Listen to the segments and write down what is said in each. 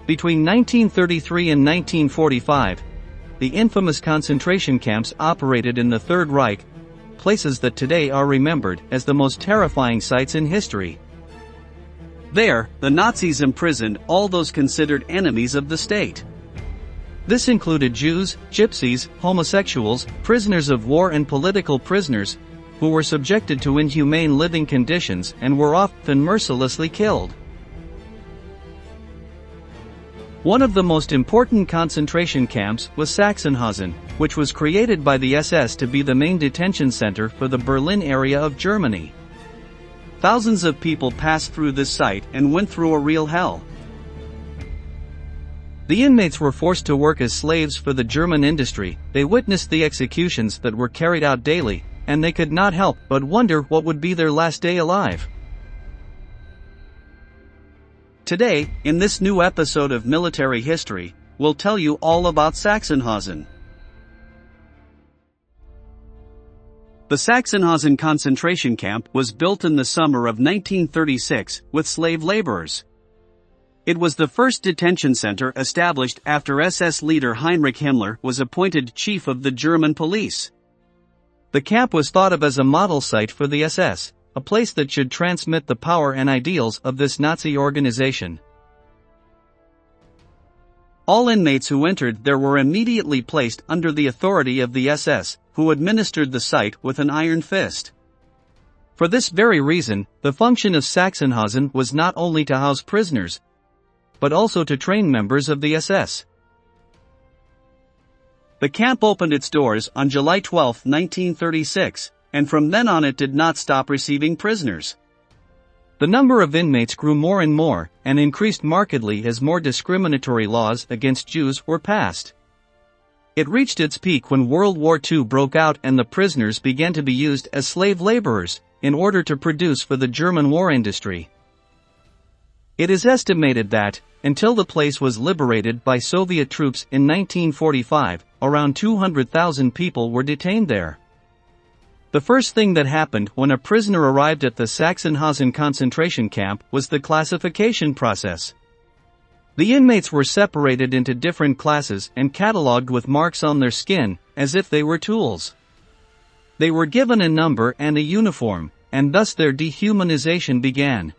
Between 1933 and 1945, the infamous concentration camps operated in the Third Reich, places that today are remembered as the most terrifying sights in history. There, the Nazis imprisoned all those considered enemies of the state. This included Jews, gypsies, homosexuals, prisoners of war and political prisoners, who were subjected to inhumane living conditions and were often mercilessly killed. One of the most important concentration camps was Sachsenhausen, which was created by the SS to be the main detention center for the Berlin area of Germany. Thousands of people passed through this site and went through a real hell. The inmates were forced to work as slaves for the German industry. They witnessed the executions that were carried out daily, and they could not help but wonder what would be their last day alive. Today, in this new episode of Military History, we'll tell you all about Sachsenhausen. The Sachsenhausen concentration camp was built in the summer of 1936 with slave laborers. It was the first detention center established after SS leader Heinrich Himmler was appointed chief of the German police. The camp was thought of as a model site for the SS, a place that should transmit the power and ideals of this Nazi organization. All inmates who entered there were immediately placed under the authority of the SS, who administered the site with an iron fist. For this very reason, the function of Sachsenhausen was not only to house prisoners, but also to train members of the SS. The camp opened its doors on July 12, 1936, and from then on it did not stop receiving prisoners. The number of inmates grew more and more, and increased markedly as more discriminatory laws against Jews were passed. It reached its peak when World War II broke out and the prisoners began to be used as slave laborers, in order to produce for the German war industry. It is estimated that, until the place was liberated by Soviet troops in 1945, around 200,000 people were detained there. The first thing that happened when a prisoner arrived at the Sachsenhausen concentration camp was the classification process. The inmates were separated into different classes and catalogued with marks on their skin, as if they were tools. They were given a number and a uniform, and thus their dehumanization began.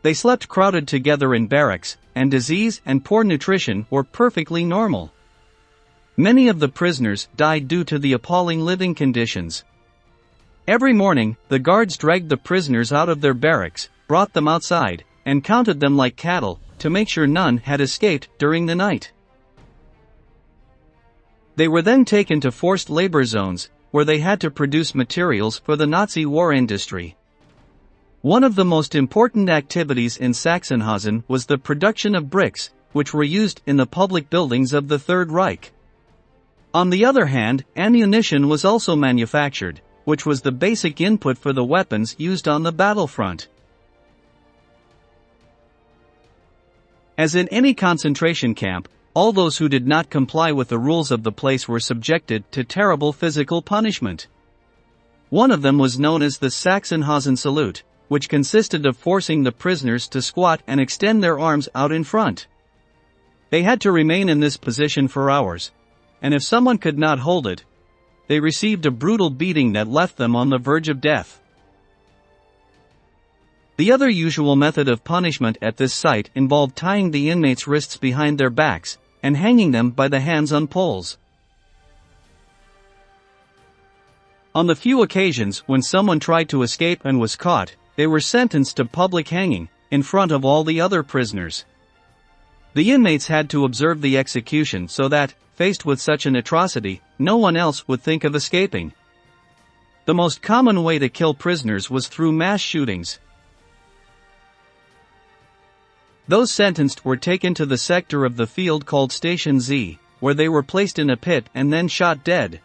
They slept crowded together in barracks, and disease and poor nutrition were perfectly normal. Many of the prisoners died due to the appalling living conditions. Every morning, the guards dragged the prisoners out of their barracks, brought them outside, and counted them like cattle, to make sure none had escaped during the night. They were then taken to forced labor zones, where they had to produce materials for the Nazi war industry. One of the most important activities in Sachsenhausen was the production of bricks, which were used in the public buildings of the Third Reich. On the other hand, ammunition was also manufactured, which was the basic input for the weapons used on the battlefront. As in any concentration camp, all those who did not comply with the rules of the place were subjected to terrible physical punishment. One of them was known as the Sachsenhausen salute, which consisted of forcing the prisoners to squat and extend their arms out in front. They had to remain in this position for hours, and if someone could not hold it, they received a brutal beating that left them on the verge of death. The other usual method of punishment at this site involved tying the inmates' wrists behind their backs, and hanging them by the hands on poles. On the few occasions when someone tried to escape and was caught, they were sentenced to public hanging, in front of all the other prisoners. The inmates had to observe the execution so that, faced with such an atrocity, no one else would think of escaping. The most common way to kill prisoners was through mass shootings. Those sentenced were taken to the sector of the field called Station Z, where they were placed in a pit and then shot dead.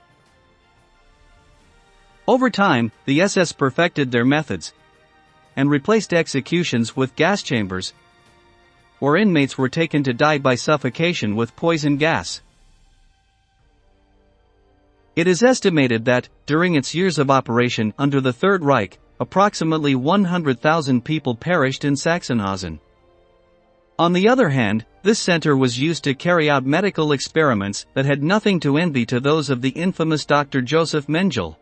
Over time, the SS perfected their methods and replaced executions with gas chambers, where inmates were taken to die by suffocation with poison gas. It is estimated that, during its years of operation under the Third Reich, approximately 100,000 people perished in Sachsenhausen. On the other hand, this center was used to carry out medical experiments that had nothing to envy to those of the infamous Dr. Joseph Mengele.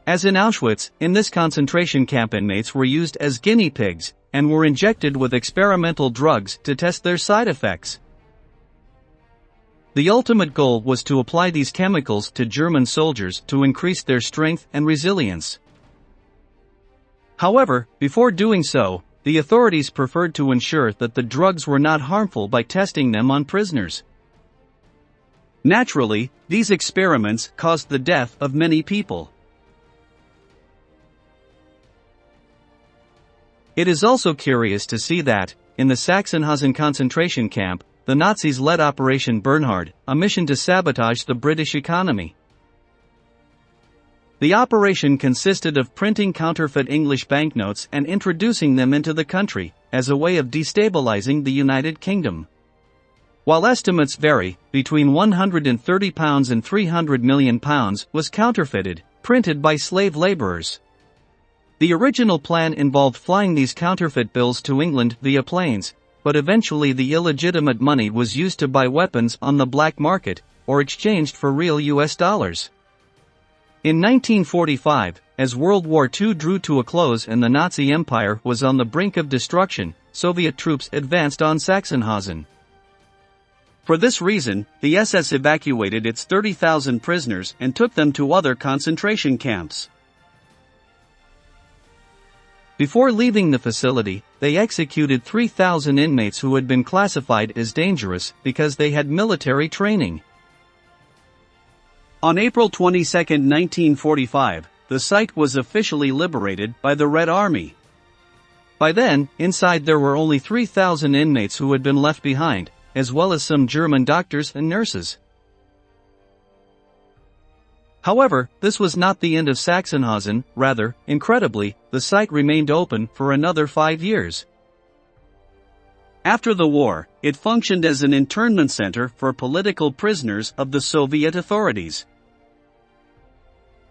As in Auschwitz, in this concentration camp inmates were used as guinea pigs, and were injected with experimental drugs to test their side effects. The ultimate goal was to apply these chemicals to German soldiers to increase their strength and resilience. However, before doing so, the authorities preferred to ensure that the drugs were not harmful by testing them on prisoners. Naturally, these experiments caused the death of many people. It is also curious to see that, in the Sachsenhausen concentration camp, the Nazis led Operation Bernhard, a mission to sabotage the British economy. The operation consisted of printing counterfeit English banknotes and introducing them into the country, as a way of destabilizing the United Kingdom. While estimates vary, between £130 and £300 million was counterfeited, printed by slave laborers. The original plan involved flying these counterfeit bills to England via planes, but eventually the illegitimate money was used to buy weapons on the black market, or exchanged for real US dollars. In 1945, as World War II drew to a close and the Nazi Empire was on the brink of destruction, Soviet troops advanced on Sachsenhausen. For this reason, the SS evacuated its 30,000 prisoners and took them to other concentration camps. Before leaving the facility, they executed 3,000 inmates who had been classified as dangerous because they had military training. On April 22, 1945, the site was officially liberated by the Red Army. By then, inside there were only 3,000 inmates who had been left behind, as well as some German doctors and nurses. However, this was not the end of Sachsenhausen. Rather, incredibly, the site remained open for another 5 years. After the war, it functioned as an internment center for political prisoners of the Soviet authorities.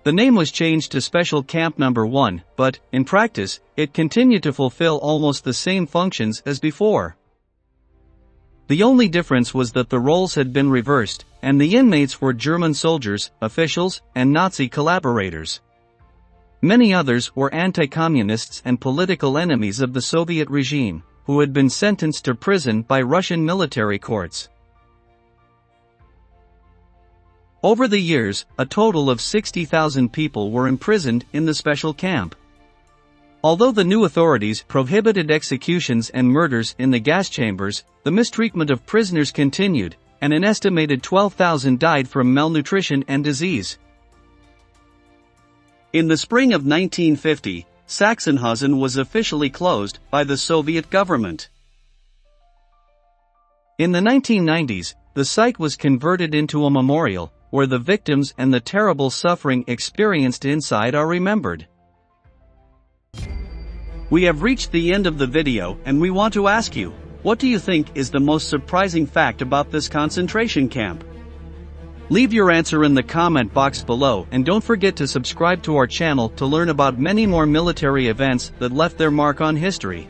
The name was changed to Special Camp No. 1, but, in practice, it continued to fulfill almost the same functions as before. The only difference was that the roles had been reversed, and the inmates were German soldiers, officials, and Nazi collaborators. Many others were anti-communists and political enemies of the Soviet regime, who had been sentenced to prison by Russian military courts. Over the years, a total of 60,000 people were imprisoned in the special camp. Although the new authorities prohibited executions and murders in the gas chambers, the mistreatment of prisoners continued, and an estimated 12,000 died from malnutrition and disease. In the spring of 1950, Sachsenhausen was officially closed by the Soviet government. In the 1990s, the site was converted into a memorial, where the victims and the terrible suffering experienced inside are remembered. We have reached the end of the video and we want to ask you, what do you think is the most surprising fact about this concentration camp? Leave your answer in the comment box below and don't forget to subscribe to our channel to learn about many more military events that left their mark on history.